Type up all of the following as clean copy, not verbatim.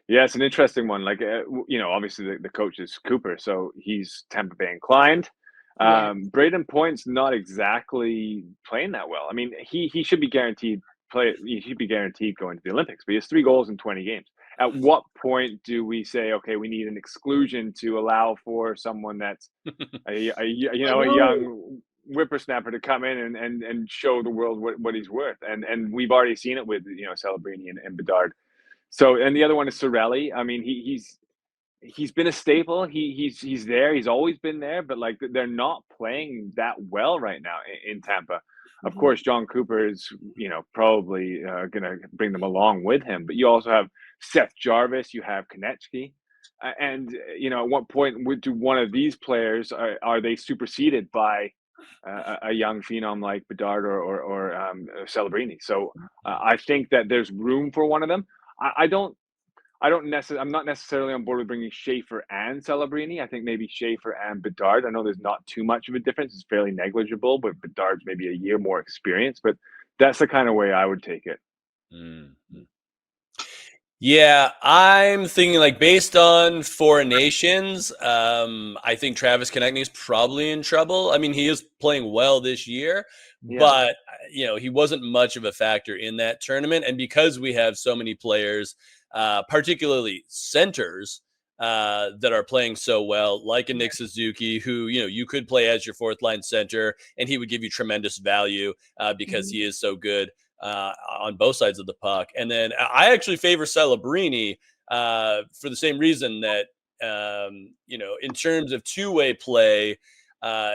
Yeah, it's an interesting one. Like, obviously the coach is Cooper, so he's Tampa Bay inclined. Yeah. Braden Point's not exactly playing that well. I mean, he should be guaranteed play. He should be guaranteed going to the Olympics, but he has 3 goals in 20 games. At what point do we say, okay, we need an exclusion to allow for someone that's I a know. young whippersnapper to come in and show the world what he's worth? And we've already seen it with Celebrini and Bedard. So, and the other one is Sorelli. I mean, he's been a staple. He's there. He's always been there, but like they're not playing that well right now in Tampa. Of Mhm. course, John Cooper is probably going to bring them along with him. But you also have Seth Jarvis. You have Konechny. And at what point do one of these players are they superseded by a young phenom like Bedard or Celebrini? So I think that there's room for one of them. I don't I'm not necessarily on board with bringing Schaefer and Celebrini. I think maybe Schaefer and Bedard. I know there's not too much of a difference. It's fairly negligible, but Bedard's maybe a year more experience. But that's the kind of way I would take it. Mhm. Yeah, I'm thinking like based on foreign nations, I think Travis Konechny is probably in trouble. I mean, he is playing well this year, Yeah. but he wasn't much of a factor in that tournament. And because we have so many players, particularly centers, that are playing so well, like a Nick Suzuki, who you could play as your fourth line center, and he would give you tremendous value because Mhm. he is so good on both sides of the puck. And then I actually favor Celebrini for the same reason that, in terms of two-way play,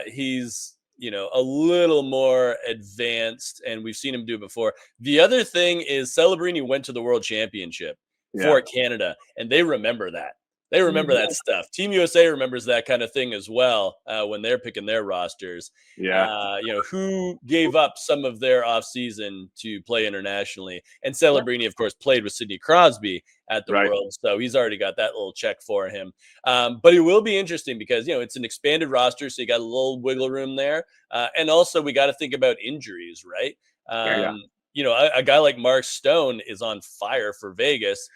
he's, a little more advanced, and we've seen him do it before. The other thing is Celebrini went to the World Championship Yeah. for Canada, and they remember that. They remember Mhm. that stuff. Team USA remembers that kind of thing as well when they're picking their rosters. Yeah. Who gave up some of their offseason to play internationally. And Celebrini, of course, played with Sidney Crosby at the Right. World. So he's already got that little check for him. But it will be interesting because, it's an expanded roster. So you got a little wiggle room there. And also, we got to think about injuries, right? Yeah. A guy like Mark Stone is on fire for Vegas,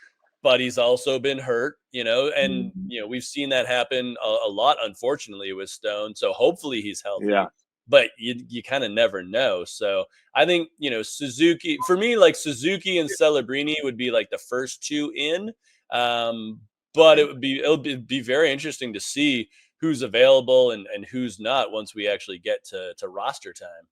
but he's also been hurt, and, Mhm. we've seen that happen a lot, unfortunately, with Stone. So hopefully he's Yeah. healthy, but you kind of never know. So I think, Suzuki, for me, like Suzuki and Celebrini would be like the first two in. Um, but it'll be very interesting to see who's available and who's not once we actually get to roster time.